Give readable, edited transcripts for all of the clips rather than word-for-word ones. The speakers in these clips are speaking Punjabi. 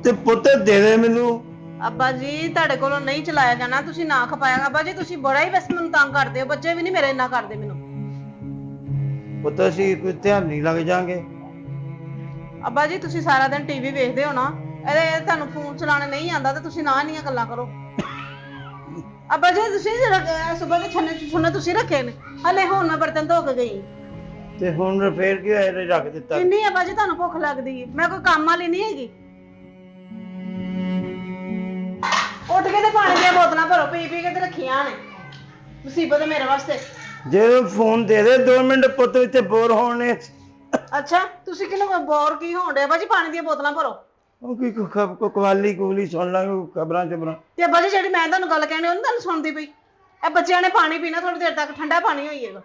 ਤੇ ਪੁੱਤ ਦੇ ਦੇ ਮੈਨੂੰ। ਅੱਬਾ ਜੀ ਤੁਹਾਡੇ ਕੋਲੋਂ ਨਹੀਂ ਚਲਾਇਆ ਜਾਣਾ, ਤੁਸੀਂ ਨਾ ਖਪਾਇਆ। ਅੱਬਾ ਜੀ ਤੁਸੀਂ ਬੜਾ ਹੀ ਬਸ ਮੈਨੂੰ ਤੰਗ ਕਰਦੇ ਹੋ, ਬੱਚੇ ਵੀ ਨਹੀਂ ਮੇਰੇ ਇੰਨਾ ਕਰਦੇ ਮੈਨੂੰ। ਪੁੱਤ ਅਸੀਂ ਕੋਈ ਧਿਆਨ ਨਹੀਂ ਲੱਗ ਜਾਾਂਗੇ। ਅੱਬਾ ਜੀ ਤੁਸੀਂ ਸਾਰਾ ਦਿਨ ਟੀਵੀ ਵੇਖਦੇ ਹੋ ਨਾ, ਇਹਦੇ ਤੁਹਾਨੂੰ ਫੋਨ ਚਲਾਉਣਾ ਨਹੀਂ ਆਉਂਦਾ ਤੇ ਤੁਸੀਂ ਨਾ ਇੰਨੀਆਂ ਗੱਲਾਂ ਕਰੋ। ਅੱਬਾ ਜੀ ਤੁਸੀਂ ਸਵੇਰ ਦੇ ਛੰਨੇ ਤੁਸੀਂ ਰੱਖੇ ਨੇ, ਹਲੇ ਹੁਣ ਮੈਂ ਬਰਤਨ ਧੋ ਕੇ ਗਈ। ਤੇ ਹੁਣ ਫੇਰ ਕੀ ਹੋਇਆ, ਰੱਖ ਦਿੱਤਾ। ਕਿੰਨੀ ਅੱਬਾ ਜੀ ਤੁਹਾਨੂੰ ਭੁੱਖ ਲੱਗਦੀ ਹੈ? ਮੈਂ ਕੋਈ ਕੰਮ ਵਾਲੀ ਨਹੀਂ ਹੈਗੀ। ਉੱਠ ਕੇ ਤੇ ਪਾਣੀ ਦੀਆਂ ਬੋਤਲਾਂ ਭਰੋ, ਪੀ ਪੀ ਕੇ ਤੇ ਰੱਖੀਆਂ ਨੇ, ਮੁਸੀਬਤ ਹੈ ਮੇਰੇ ਵਾਸਤੇ। ਜੇ ਫੋਨ ਦੇ ਦੇ 2 ਮਿੰਟ, ਪੁੱਤ ਇੱਥੇ ਬੋਰ ਹੋਣੇ। ਅੱਛਾ ਤੁਸੀਂ ਕਿਹਨੂੰ ਬੋਰ ਕੀ ਹੋਣ ਡੇ? ਅੱਬਾ ਜੀ ਪਾਣੀ ਦੀਆਂ ਬੋਤਲਾਂ ਭਰੋ। ਉਹ ਕੀ ਕਵਾਲੀ ਕੁਵਲੀ ਸੁਣ ਲਾਂਗੇ, ਖਬਰਾਂ ਚਬਰਾਂ। ਤੇ ਅੱਬਾ ਜੀ ਜਿਹੜੀ ਮੈਂ ਤੁਹਾਨੂੰ ਗੱਲ ਕਹਿਣੀ ਉਹ ਨੀ ਤੁਹਾਨੂੰ ਸੁਣਦੀ ਪਈ? ਇਹ ਬੱਚਿਆਂ ਨੇ ਪਾਣੀ ਪੀਣਾ ਥੋੜੀ ਦੇਰ ਤੱਕ, ਠੰਡਾ ਪਾਣੀ ਹੋਈਏਗਾ।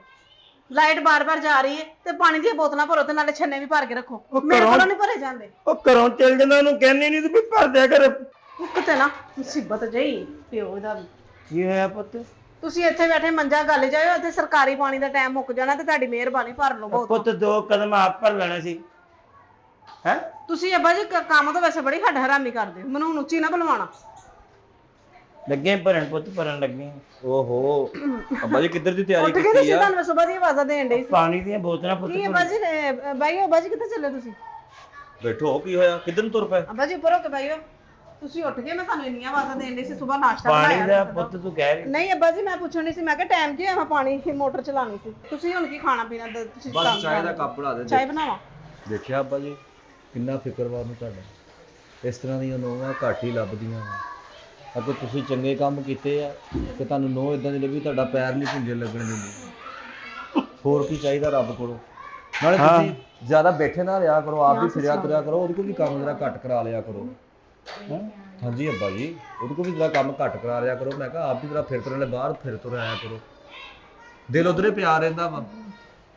ਲਾਈਟ ਬਾਰ-ਬਾਰ ਜਾ ਰਹੀ ਹੈ ਤੇ ਪਾਣੀ ਦੀਆਂ ਬੋਤਲਾਂ ਭਰੋ ਤੇ ਨਾਲੇ ਛੰਨੇ ਵੀ ਭਰ ਕੇ ਰੱਖੋ। ਮੇਰੇ ਕੋਲੋਂ ਨਹੀਂ ਭਰੇ ਜਾਂਦੇ। ਉਹ ਘਰੋਂ ਚੱਲ ਜਾਂਦਾ, ਉਹਨੂੰ ਕਹਿੰਦੀ ਨਹੀਂ ਤੇ ਵੀ ਭਰ ਦਿਆ ਕਰ। ਇੱਕ ਤੇ ਨਾ ਮੁਸੀਬਤ ਜਿਹੀ ਪਿਓ ਇਹਦਾ ਵੀ। ਕੀ ਹੋਇਆ ਪੁੱਤ? ਤੁਸੀਂ ਇੱਥੇ ਬੈਠੇ ਮੰਜਾ ਗੱਲ ਜਾਇਓ, ਇੱਥੇ ਸਰਕਾਰੀ ਪਾਣੀ ਦਾ ਟਾਈਮ ਮੁੱਕ ਜਾਣਾ ਤੇ ਤੁਹਾਡੀ ਮਿਹਰਬਾਨੀ ਭਰ ਲਓ ਬਹੁਤ। ਪੁੱਤ 2 ਕਦਮ ਆਪ ਭਰ ਲੈਣਾ ਸੀ। ਹੈ ਤੁਸੀਂ ਅੱਬਾ ਜੀ ਕੰਮ ਤਾਂ ਵੈਸੇ ਬੜੀ ਹੱਡ ਹਰਾਮੀ ਕਰਦੇ ਹੋ, ਮੈਨੂੰ ਹੁਣ ਉੱਚੀ ਨਾ ਬੁਲਵਾਣਾ। ਲੱਗੇ ਭਰਨ ਪੁੱਤ, ਭਰਨ ਲੱਗੇ। ਓਹੋ ਅੱਬਾ ਜੀ ਕਿੱਧਰ ਦੀ ਤਿਆਰੀ ਉੱਠ ਕੇ ਕੀਤੀ ਤੁਸੀਂ ਆ? ਤੁਹਾਨੂੰ ਸਵੇਰ ਦੀ ਆਵਾਜ਼ਾਂ ਦੇਣ ਡਈ ਸੀ। ਪਾਣੀ ਦੀਆਂ ਬੋਤਲਾਂ ਪੁੱਤ। ਕੀ ਅੱਬਾ ਜੀ ਬਾਈਓ, ਅੱਬਾ ਜੀ ਕਿੱਥੇ ਚੱਲੇ ਤੁਸੀਂ? ਬੈਠੋ, ਕੀ ਹੋਇਆ? ਕਿੱਧਰ ਨੂੰ ਤੁਰ ਪਏ? ਅੱਬਾ ਜੀ ਉੱਪਰ ਹੋ ਕੇ ਬਾਈਓ, ਤੁਸੀਂ ਉੱਠ ਕੇ, ਮੈਂ ਤੁਹਾਨੂੰ ਇੰਨੀਆਂ ਆਵਾਜ਼ਾਂ ਦੇਣ ਡਈ ਸੀ, ਸਵੇਰ ਨਾਸ਼ਤਾ ਪਾਣੀ ਬਣਾਇਆ। ਦਾ ਪੁੱਤ ਤੂੰ ਕਹਿ ਰਹੀ। ਨਹੀਂ ਅੱਬਾ ਜੀ ਮੈਂ ਪੁੱਛਣੀ ਸੀ, ਮੈਂ ਕਿਹਾ ਟਾਈਮ ਕੀ ਹੋਇਆ, ਪਾਣੀ ਦੀ ਮੋਟਰ ਚਲਾਣੀ ਸੀ। ਤੁਸੀਂ ਹੁਣ ਕੀ ਖਾਣਾ ਪੀਣਾ ਤੁਸੀਂ? ਬਸ ਚਾਹ ਦਾ ਕੱਪ ਬਣਾ ਦੇ। ਚਾਹ ਬਣਾਵਾਂ? ਦੇਖਿਆ ਅੱਬਾ ਜੀ ਕਿੰਨਾ ਫਿਕਰਵਾਰ ਨੂੰ ਤੁਹਾਡਾ, ਇਸ ਤਰ੍ਹਾਂ ਦੀਆਂ ਨੋਹਾਂ ਘੱਟ ਹੀ ਲੱਭਦੀਆਂ ਵਾ। ਅਗਰ ਤੁਸੀਂ ਚੰਗੇ ਕੰਮ ਕੀਤੇ ਆ ਤੇ ਤੁਹਾਨੂੰ ਨੋਹ ਇਦਾਂ ਦੀ ਲੱਭੀ, ਤੁਹਾਡਾ ਪੈਰ ਨਹੀਂ ਪੁੰਜੇ ਲੱਗਣ ਦਿੰਦੀ। ਹੋਰ ਕੀ ਚਾਹੀਦਾ ਰੱਬ ਕੋਲੋਂ? ਨਾਲੇ ਤੁਸੀਂ ਜ਼ਿਆਦਾ ਬੈਠੇ ਨਾ ਰਿਹਾ ਕਰੋ, ਆਪ ਵੀ ਫਿਰਿਆ ਤੁਰਿਆ ਕਰੋ, ਉਹਦੇ ਕੋਲ ਵੀ ਕੰਮ ਜਰਾ ਘੱਟ ਕਰਾ ਲਿਆ ਕਰੋ। ਹਾਂਜੀ ਅੱਬਾ ਜੀ, ਉਹਦੇ ਕੋਲ ਵੀ ਜਰਾ ਕੰਮ ਘੱਟ ਕਰਾ ਲਿਆ ਕਰੋ। ਮੈਂ ਕਿਹਾ ਆਪ ਵੀ ਜਰਾ ਫਿਰ ਤੁਰਨ ਵਾਲੇ ਬਾਹਰ ਫਿਰ ਤੁਰ ਆਇਆ ਕਰੋ, ਦਿਲ ਉਧਰੇ ਪਿਆ ਰਹਿੰਦਾ ਵਾ।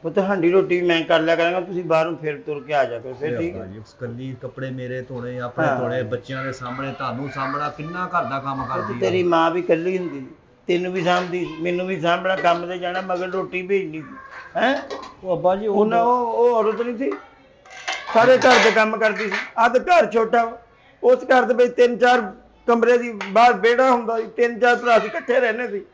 ਪੁੱਤ ਹਾਂਡੀ ਰੋਟੀ ਮੈਂ ਕਰ ਲਿਆ ਕਰਾਂਗਾ, ਤੁਸੀਂ ਬਾਹਰੋਂ ਫਿਰ ਤੁਰ ਕੇ ਆ ਜਾ ਕਰੋ, ਫਿਰ ਠੀਕ ਹੈ। ਕੱਲੀ ਕੱਪੜੇ ਮੇਰੇ ਧੋਣੇ, ਆਪਣੇ ਧੋਣੇ, ਬੱਚਿਆਂ ਦੇ ਸਾਹਮਣੇ ਤੁਹਾਨੂੰ ਸਾਹਮਣਾ, ਕਿੰਨਾ ਘਰ ਦਾ ਕੰਮ ਕਰਦੀ ਆ। ਤੇਰੀ ਮਾਂ ਵੀ ਇਕੱਲੀ ਹੁੰਦੀ, ਤੈਨੂੰ ਵੀ ਸਾਂਭਦੀ, ਮੈਨੂੰ ਵੀ ਸਾਂਭਣਾ, ਕੰਮ ਤੇ ਜਾਣਾ, ਮਗਰ ਰੋਟੀ ਭੇਜਣੀ ਸੀ। ਹੈ ਉਹ ਅੱਬਾ ਜੀ ਉਹ ਔਰਤ ਨਹੀਂ ਸੀ, ਸਾਰੇ ਘਰ ਦੇ ਕੰਮ ਕਰਦੀ ਸੀ। ਆਹ ਤਾਂ ਘਰ ਛੋਟਾ ਵਾ, ਉਸ ਘਰ ਦੇ ਵਿੱਚ 3-4 ਕਮਰੇ ਦੀ ਬਾਹਰ ਵਿਹੜਾ ਹੁੰਦਾ ਸੀ, 3-4 ਭਰਾ ਸੀ, ਇਕੱਠੇ ਰਹਿੰਦੇ ਸੀ।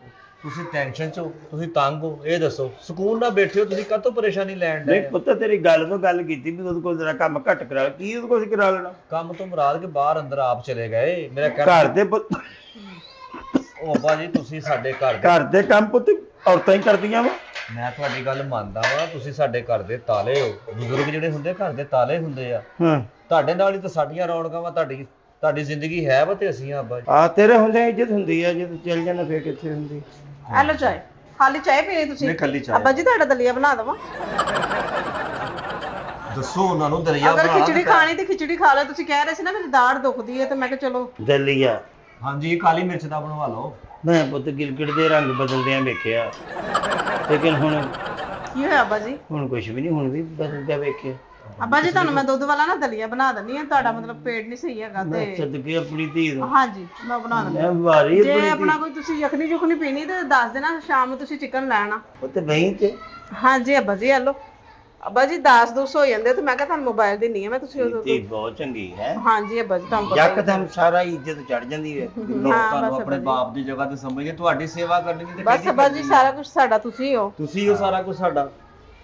ਤੁਸੀਂ ਟੈਨਸ਼ਨ ਚ ਹੋ, ਤੁਸੀਂ ਤੰਗ ਹੋ, ਇਹ ਦੱਸੋ ਸਕੂਨ ਨਾਲ ਬੈਠੇ ਹੋ, ਤੁਸੀਂ ਕਾਹਤੋਂ ਪਰੇਸ਼ਾਨੀ ਲੈਣ ਨਹੀਂ ਦੇ? ਪੁੱਤ ਤੇਰੀ ਗੱਲ ਤੋਂ ਗੱਲ ਕੀਤੀ ਵੀ ਉਹਦੇ ਕੋਲ ਜਰਾ ਕੰਮ ਘੱਟ ਕਰਾ, ਕੀ ਉਹਦੇ ਕੋਲ ਕਰਾ ਲੈਣਾ? ਕੰਮ ਤੋਂ ਮੁਰਾਦ ਕੇ ਬਾਹਰ ਅੰਦਰ ਆਪ ਚਲੇ ਗਏ। ਮੇਰਾ ਘਰ ਦੇ ਪੁੱਤ, ਉਹ ਅੱਬਾ ਜੀ ਤੁਸੀਂ ਸਾਡੇ ਘਰ ਦੇ ਕੰਮ ਪੁੱਤ ਔਰਤਾਂ ਹੀ ਕਰਦੀਆਂ ਵਾ। ਮੈਂ ਤੁਹਾਡੀ ਗੱਲ ਮੰਨਦਾ ਵਾ, ਤੁਸੀਂ ਸਾਡੇ ਘਰ ਦੇ ਤਾਲੇ ਹੋ। ਬਜ਼ੁਰਗ ਜਿਹੜੇ ਹੁੰਦੇ ਘਰ ਦੇ ਤਾਲੇ ਹੁੰਦੇ ਆ। ਹਾਂ ਤੁਹਾਡੇ ਨਾਲ ਹੀ ਤਾਂ ਸਾਡੀਆਂ ਰੌਣਕਾਂ ਵਾ, ਤੁਹਾਡੀ ਜ਼ਿੰਦਗੀ ਹੈ ਵਾ ਤੇ ਅਸੀਂ ਆ ਅੱਬਾ ਜੀ। ਆ ਤੇਰੇ ਹੁੰਦੇ ਇੱਜ਼ਤ ਹੁੰਦੀ ਆ, ਜੇ ਤੂੰ ਚੱਲ ਜਾਣਾ ਫੇਰ ਕਿੱਥੇ ਹੁੰਦੀ? ਆ ਲਓ ਚਾਹ, ਖਾਲੀ ਚਾਹ ਪੀਣੀ ਤੁਸੀਂ? ਨਹੀਂ ਖਾਲੀ ਚਾਹ। ਅੱਬਾ ਜੀ ਤੁਹਾਡਾ ਦਲੀਆ ਬਣਾ ਦੇਵਾਂ? ਦੱਸੋ ਉਹਨਾਂ ਨੂੰ ਦਲੀਆ ਅਗਰ ਬਣਾ। ਖਿਚੜੀ ਖਾਣੀ ਤੇ ਖਿਚੜੀ ਖਾ ਲਓ, ਤੁਸੀਂ ਕਹਿ ਰਹੇ ਸੀ ਨਾ ਮੇਰੀ ਦਾੜ ਦੁਖਦੀ ਹੈ ਤੇ ਮੈਂ ਕਿਹਾ ਚਲੋ। ਦਲੀਆ? ਹਾਂਜੀ ਕਾਲੀ ਮਿਰਚ ਦਾ ਬਣਵਾ ਲਓ। ਮੈਂ ਪੁੱਤ ਗਿਲਗਿਟ ਦੇ ਰੰਗ ਬਦਲਦਿਆਂ ਵੇਖਿਆ, ਲੇਕਿਨ ਹੁਣ ਕੀ ਹੋਇਆ ਅੱਬਾ ਜੀ? ਹੁਣ ਕੁਝ ਵੀ ਨਹੀਂ, ਹੁਣ ਵੀ ਬਦਲਦਿਆਂ ਵੇਖਿਆ। ਅੱਬਾ ਜੀ ਤੁਹਾਨੂੰ ਮੈਂ ਦੁੱਧ ਵਾਲਾ ਨਾ ਦਲੀਆ ਬਣਾ ਦਿੰਦੀ ਆ, ਤੁਹਾਡਾ ਮਤਲਬ ਪੇਟ ਨਹੀਂ ਸਹੀ ਹੈਗਾ ਮੈਂ ਤੇ। ਸਦਕੇ ਆਪਣੀ ਧੀ ਨੂੰ। ਹਾਂਜੀ ਮੈਂ ਬਣਾ ਦਿੰਦੀ ਮੈਂ ਵਾਰੀ ਜੇ ਆਪਣੀ ਆਪਣਾ ਧੀ। ਕੋਈ ਤੁਸੀਂ ਯਖਨੀ ਜੁਖਨੀ ਪੀਣੀ ਤੇ ਦੱਸ ਦੇਣਾ, ਸ਼ਾਮ ਨੂੰ ਤੁਸੀਂ ਚਿਕਨ ਲੈਣਾ। ਪੁੱਤ ਨਹੀਂ ਤੇ ਹਾਂਜੀ ਅੱਬਾ ਜੀ ਹਲੋ। ਅੱਬਾ ਜੀ 10-2 ਹੋ ਜਾਂਦੇ ਤੇ ਮੈਂ ਕਿਹਾ ਤੁਹਾਨੂੰ ਮੋਬਾਈਲ ਦਿੰਨੀ ਆ ਮੈਂ, ਤੁਸੀਂ ਧੀ ਬਹੁਤ ਚੰਗੀ ਹੈ। ਹਾਂਜੀ ਅੱਬਾ ਜੀ ਤੁਹਾਨੂੰ ਪਤਾ ਹੀ ਹੈ। ਯਕਦਮ ਸਾਰਾ ਇੱਜ਼ਤ ਚੜ ਜਾਂਦੀ ਹੈ। ਤੁਹਾਨੂੰ ਆਪਣੇ ਬਾਪ ਦੀ ਜਗ੍ਹਾ ਤੇ ਸਮਝੇ, ਤੁਹਾਡੀ ਸੇਵਾ ਕਰਨੀ ਤੇ ਬਸ ਅੱਬਾ ਜੀ ਸਾਰਾ ਕੁਝ ਸਾਡਾ ਤੁਸੀਂ ਹੋ। ਤੁਸੀਂ ਹੋ ਸਾਰਾ ਕੁਝ ਸਾਡਾ।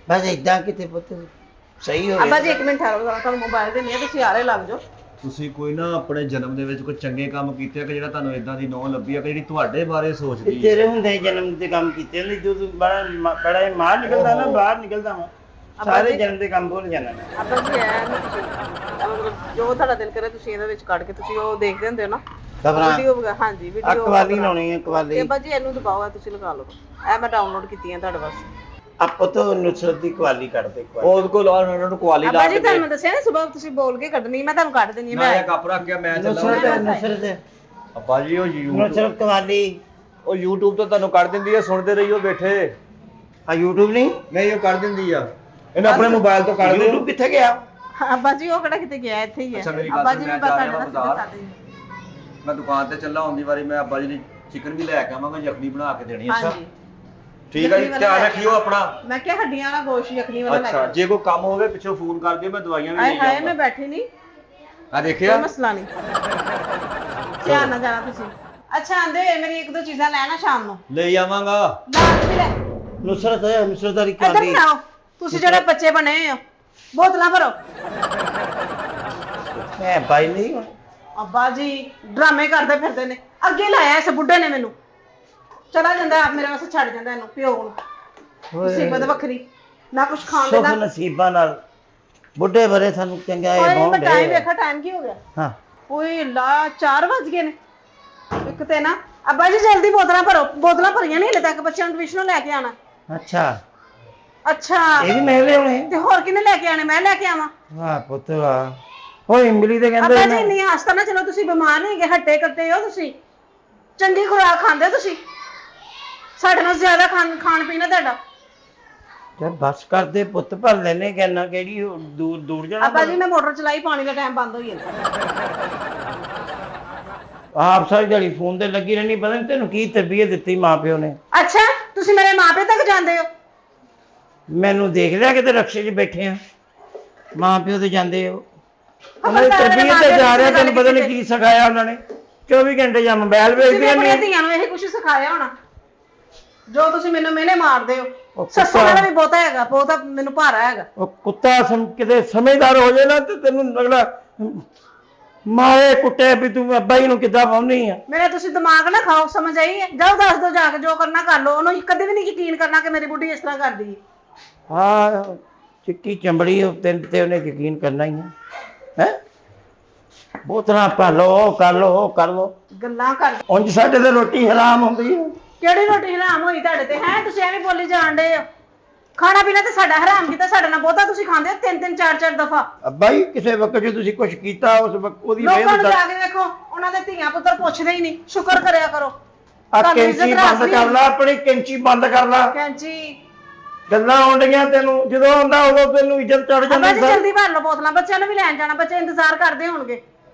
ਬਸ ਏਦਾਂ ਕਿਤੇ ਪੁੱਤ ਸਹੀ ਹੋਵੇ। ਅੱਬਾ ਜੀ 1 ਮਿੰਟ ਠਹਿਰੋ, ਤੁਹਾਨੂੰ ਮੋਬਾਈਲ ਦਿੰਨੀ ਆ, ਤੁਸੀਂ ਆਰੇ ਲੱਗ ਜਾਓ। ਤੁਸੀਂ ਕੋਈ ਨਾ ਆਪਣੇ ਜਨਮ ਦੇ ਵਿੱਚ ਕੋਈ ਚੰਗੇ ਕੰਮ ਕੀਤੇ ਆ ਕਿ ਜਿਹੜਾ ਤੁਹਾਨੂੰ ਇਦਾਂ ਦੀ ਨੌਂ ਲੱਭੀ ਆ ਕਿ ਜਿਹੜੀ ਤੁਹਾਡੇ ਬਾਰੇ ਸੋਚਦੀ ਹੈ। ਤੇਰੇ ਹੁੰਦੇ ਜਨਮ ਦੇ ਕੰਮ ਕੀਤੇ ਹੁੰਦੇ, ਜਦੋਂ ਬੜਾ ਮਾਰ ਨਿਕਲਦਾ ਨਾ, ਬਾਹਰ ਨਿਕਲਦਾ ਵਾ, ਸਾਰੇ ਜਨਮ ਦੇ ਕੰਮ ਭੁੱਲ ਜਾਣਾ। ਅੱਬਾ ਜੀ ਮਤਲਬ ਜੋ ਤੁਹਾਡਾ ਦਿਲ ਕਰੇ ਤੁਸੀਂ ਇਹਦੇ ਵਿੱਚ ਕੱਢ ਕੇ ਤੁਸੀਂ ਉਹ ਦੇਖਦੇ ਹੁੰਦੇ ਹੋ ਨਾ ਵੀਡੀਓ ਵਗੈਰਾ। ਹਾਂਜੀ ਵੀਡੀਓ ਕਵਾਲੀ ਲਾਉਣੀ ਹੈ, ਕਵਾਲੀ। ਅੱਬਾ ਜੀ ਇਹਨੂੰ ਦਬਾਓ, ਤੁਸੀਂ ਲਗਾ ਲਓ। ਇਹ ਮੈਂ ਡਾਊਨਲੋਡ ਕੀਤੀ ਹੈ ਤੁਹਾਡੇ ਵਾਸਤੇ। ਆਪਾਂ ਤੋਂ ਨੁਸਰਤ ਦੀ ਕਵਾਲੀ ਕੱਢਦੇ। ਉਹਦੇ ਕੋਲ ਉਹਨਾਂ ਨੂੰ ਕੁਆਲੀ ਲਾ ਅੱਬਾ ਕੇ ਜੀ ਤੁਹਾਨੂੰ ਮੈਂ ਦੱਸਿਆ ਨਾ ਸਵੇਰ ਤੁਸੀਂ ਬੋਲ ਕੇ ਕੱਢਣੀ, ਮੈਂ ਤੁਹਾਨੂੰ ਕੱਢ ਦਿੰਦੀ ਮੈਂ ਕੱਪ ਰੱਖ ਗਿਆ, ਮੈਂ ਚੱਲਾਂ। ਨੁਸਰਤ ਅੱਬਾ ਜੀ ਉਹ ਨੁਸਰਤ ਕਵਾਲੀ ਉਹ YouTube ਤੋਂ ਤੁਹਾਨੂੰ ਕੱਢ ਦਿੰਦੀ ਆ, ਸੁਣਦੇ ਰਹੀਓ ਬੈਠੇ। ਆ YouTube ਨਹੀਂ ਉਹ ਕੱਢ ਦਿੰਦੀ ਆ, ਇਹਨੂੰ ਆਪਣੇ ਮੋਬਾਈਲ ਤੋਂ ਕੱਢ ਦਿਓ। YouTube ਕਿੱਥੇ ਗਿਆ? ਅੱਬਾ ਜੀ ਉਹ ਕਿਹੜਾ ਕਿਤੇ ਗਿਆ, ਇੱਥੇ ਹੀ ਹੈ। ਅੱਛਾ ਮੇਰੀ ਗੱਲ ਅੱਬਾ ਸੁਣ, ਜੀ ਮੈਂ ਬਸ ਜਾ ਸਾਡੇ ਰਿਹਾ ਨਾਲ ਬਾਜ਼ਾਰ, ਸਾਡੇ। ਮੈਂ ਦੁਕਾਨ ਤੇ ਚੱਲਾ, ਆਉਂਦੀ ਵਾਰੀ ਮੈਂ ਅੱਬਾ ਜੀ ਦੀ ਚਿਕਨ ਵੀ ਲੈ ਕੇ ਆਵਾਂਗਾ, ਯਖਣੀ ਬਣਾ ਕੇ ਦੇਣੀ। ਅੱਛਾ ਹਾਂਜੀ ਠੀਕ ਹੈ ਜੀ, ਧਿਆਨ ਰੱਖਿਓ ਆਪਣਾ। ਮੈਂ ਕਿਹਾ ਹੱਡੀਆਂ ਵਾਲਾ ਗੋਸ਼ਤ ਯਖਣੀ ਵਾਲਾ ਲੈ ਅੱਛਾ ਕੇ। ਜੇ ਕੋਈ ਕੰਮ ਹੋਵੇ ਪਿੱਛੋਂ ਫੋਨ ਕਰ ਦਿਓ, ਮੈਂ ਦਵਾਈਆਂ ਵੀ ਹਾਏ ਲੈ ਹਾਏ ਆਵਾਂਗਾ। ਮੈਂ ਬੈਠੀ ਨਹੀਂ। ਆ ਦੇਖਿਆ ਕੋਈ ਮਸਲਾ ਨਹੀਂ ਧਿਆਨ ਨਾਲ ਜਾਣਾ ਤੁਸੀਂ। ਅੱਛਾ ਆਂਦੇ ਹੋਏ ਮੇਰੀ ਇੱਕ ਦੋ ਚੀਜ਼ਾਂ ਲੈਣਾ ਸ਼ਾਮ ਨੂੰ। ਲੈ ਆਵਾਂਗਾ। ਨਾਲ ਵੀ ਲੈ ਨੁਸਰਤ ਹੈ, ਨੁਸਰਤ ਦਾ ਇੱਧਰ ਰਿਕਾਰਡ ਬਣਾਓ ਤੁਸੀਂ ਜਿਹੜੇ ਬੱਚੇ ਬਣੇ ਹੋ ਬੋਤਲਾਂ ਭਰੋ। ਮੈਂ ਬਾਈ ਨਹੀਂ ਹੁਣ। ਅੱਬਾ ਜੀ ਡਰਾਮੇ ਕਰਦੇ ਫਿਰਦੇ ਨੇ। ਅੱਗੇ ਲਾਇਆ ਇਸ ਬੁੱਢੇ ਨੇ ਮੈਨੂੰ। ਚਲਾ ਜਾਂਦਾ ਆਪ ਮੇਰੇ ਵਾਸਤੇ ਛੱਡ ਜਾਂਦਾ ਇਹਨੂੰ ਪਿਓ ਨੂੰ। ਮੁਸੀਬਤ ਵੱਖਰੀ ਨਾ ਕੁਝ ਖਾਣ ਦੇ ਸੁਖ ਨਾ। ਨਸੀਬਾਂ ਨਾਲ ਬੁੱਢੇ ਬਰੇ ਸਾਨੂੰ ਚੰਗਾ ਇਹ ਓਏ ਮੈਂ ਬੌਂਡ ਟਾਈਮ ਵੇਖਾ ਟਾਈਮ ਕੀ ਹੋ ਗਿਆ। ਹਾਂ ਓਏ ਲਾ 4 ਵੱਜ ਗਏ ਨੇ। ਇੱਕ ਤੇ ਨਾ ਅੱਬਾ ਜੀ ਜਲਦੀ ਬੋਤਲਾਂ ਭਰੋ। ਬੋਤਲਾਂ ਭਰੀਆਂ ਨਹੀਂ ਹਲੇ ਤੱਕ ਬੱਚਿਆਂ ਨੂੰ ਟਿਊਸ਼ਨੋਂ ਲੈ ਕੇ ਆਣਾ। ਅੱਛਾ ਅੱਛਾ ਇਹ ਵੀ ਮੈਂ ਲਿਆਉਣੇ ਤੇ ਹੋਰ ਕਿਹਨੇ ਲੈ ਕੇ ਆਣੇ? ਮੈਂ ਲੈ ਕੇ ਆਵਾਂ? ਵਾਹ ਪੁੱਤ ਵਾਹ। ਓਏ ਇਮਲੀ ਦੇ ਅੱਬਾ ਕਹਿੰਦੇ ਜੀ ਨਹੀਂ ਹਸਤਾ ਨਾ ਚਲੋ ਤੁਸੀਂ ਬਿਮਾਰ ਨਹੀਂ ਹੈਗੇ ਹੱਟੇ ਕੱਟੇ ਹੋ ਤੁਸੀਂ। ਚੰਗੀ ਖੁਰਾਕ ਖਾਂਦੇ ਹੋ ਤੁਸੀਂ। ਸਾਡੇ ਨਾਲ ਜ਼ਿਆਦਾ ਖਾਣ ਪੀਣਾ ਤੁਹਾਡਾ। ਤੇ ਬਸ ਕਰਦੇ ਪੁੱਤ ਭਰ ਲੈਨੇ ਕਹਿਣਾ ਕਿਹੜੀ ਦੂਰ ਦੂਰ ਜਾਣਾ। ਅੱਬਾ ਜੀ ਮੈਂ ਮੋਟਰ ਚਲਾਈ ਪਾਣੀ ਦਾ ਟਾਈਮ ਬੰਦ ਹੋਈ ਜਾਂਦਾ। ਆਪ ਸਾਰੀ ਦਿਹਾੜੀ ਫੋਨ ਤੇ ਲੱਗੀ ਰਹਿਣੀ। ਪਤਾ ਨਹੀਂ ਤੈਨੂੰ ਕੀ ਤਰਬੀਅਤ ਦਿੱਤੀ ਮਾਂ ਪਿਓ ਨੇ। ਅੱਛਾ ਤੁਸੀਂ ਮੇਰੇ ਮਾਪੇ ਤੱਕ ਜਾਂਦੇ ਹੋ? ਮੈਨੂੰ ਦੇਖ ਲਿਆ ਕਿਤੇ ਰਕਸ਼ੇ 'ਚ ਬੈਠੇ ਆ। ਮਾਂ ਪਿਓ ਤੇ ਜਾਂਦੇ ਹੋ। ਉਹਨਾਂ ਦੀ ਖਬਰਦਾਰ ਮੇਰੇ ਤਰਬੀਅਤ ਤੇ ਮਾਂ-ਪਿਓ ਜਾ ਰਿਹਾ। ਦੀ ਤੈਨੂੰ ਪਤਾ ਨਹੀਂ ਗੱਲ ਕੀ ਸਿਖਾਇਆ ਉਹਨਾਂ ਨੇ। 24 ਘੰਟੇ ਜਾਂ ਮੋਬਾਈਲ ਤੁਸੀਂ ਵੇਖਦੇ ਆਪਣੀਆਂ ਨੇ। ਧੀਆਂ ਨੂੰ ਇਹ ਕੁਝ ਸਿਖਾਇਆ ਹੋਣਾ ਜੋ ਤੁਸੀਂ ਮੈਨੂੰ ਮਿਹਨੇ ਮਾਰਦੇ ਹੋ। ਉਹ ਸੱਸਾਂ ਕੁੱਤਾ- ਦਾ ਵੀ ਬਹੁਤਾ ਹੈਗਾ ਬਹੁਤਾ ਮੈਨੂੰ ਭਾਰਾ ਹੈਗਾ। ਉਹ ਕੁੱਤਾ ਕਿਤੇ ਸਮਝਦਾਰ ਹੋ ਜਾਏ ਨਾ ਤੇ ਤੈਨੂੰ ਅਗਲਾ ਮਾਰੇ ਕੁੱਟੇ ਵੀ ਤੂੰ ਅੱਬਾ ਜੀ ਨੂੰ ਕਿੱਦਾਂ ਪਾਉਣੀ ਆ। ਮੇਰੇ ਤੁਸੀਂ ਦਿਮਾਗ ਨਾ ਖਾਓ ਸਮਝ ਆਈ ਹੈ? ਜਾਓ ਦੱਸ ਦੋ ਜਾ ਕੇ ਜੋ ਕਰਨਾ ਕਰ ਲਓ। ਉਹਨੂੰ ਕਦੇ ਵੀ ਨਹੀਂ ਯਕੀਨ ਕਰਨਾ ਕਿ ਮੇਰੀ ਬੁੱਢੀ ਇਸ ਤਰ੍ਹਾਂ ਕਰਦੀ ਹੈ। ਹਾਂ ਚਿੱਟੀ ਚਮੜੀ ਤੇ ਉਹਨੇ ਯਕੀਨ ਕਰਨਾ ਹੀ ਹੈ। ਬੋਤਲਾਂ ਪਾ ਲਓ ਕਰ ਲਓ ਕਰ ਲਓ। ਗੱਲਾਂ ਕਰ। ਉਂਝ ਸਾਡੇ ਤੇ ਰੋਟੀ ਹਰਾਮ ਹੁੰਦੀ ਹੈ। ਕਿਹੜੀ ਰੋਟੀ ਹਰਾਮ ਹੋਈ ਤੁਹਾਡੇ ਤੇ ਹੈ? ਤੁਸੀਂ ਐਵੇਂ ਬੋਲੀ ਜਾਣ ਡੇ ਹੋ। ਖਾਣਾ ਪੀਣਾ ਤੇ ਸਾਡਾ ਹਰਾਮ ਕੀਤਾ। ਸਾਡੇ ਨਾਲ ਬਹੁਤਾ ਤੁਸੀਂ ਖਾਂਦੇ ਹੋ 3-3 4-4 ਦਫਾ। ਅੱਬਾ ਜੀ ਕਿਸੇ ਵਕਤ ਜੇ ਤੁਸੀਂ ਕੁਝ ਕੀਤਾ ਉਸ ਵਕਤ ਉਹਦੀ ਲੋਕਾਂ ਨੂੰ ਮਿਹਨਤ ਜਾ ਕੇ ਵੇਖੋ ਉਹਨਾਂ ਦੇ ਧੀਆਂ ਪੁੱਤਰ ਪੁੱਛਦੇ ਹੀ ਨਹੀਂ। ਸ਼ੁਕਰ ਕਰਿਆ ਕਰੋ। ਆ ਤੁਹਾਨੂੰ ਇੱਜ਼ਤ ਕੈਂਚੀ ਬੰਦ ਰੱਖਦੀ ਕਰ ਲਾ। ਆਪਣੀ ਕੈਂਚੀ ਬੰਦ ਕਰ ਲਾ। ਕੈਂਚੀ ਗੱਲਾਂ ਆਉਂਦੀਆਂ ਤੈਨੂੰ ਜਦੋਂ ਆਉਂਦਾ ਉਦੋਂ ਤੈਨੂੰ ਇੱਜ਼ਤ ਚੜ ਅੱਬਾ ਜਾਂਦੀ ਜੀ ਜਲਦੀ ਭਰ ਲਓ ਬੋਤਲਾਂ। ਬੱਚਿਆਂ ਨੂੰ ਵੀ ਲੈਣ ਜਾਣਾ। ਬੱਚੇ ਇੰਤਜ਼ਾਰ ਕਰਦੇ ਹੋਣਗੇ।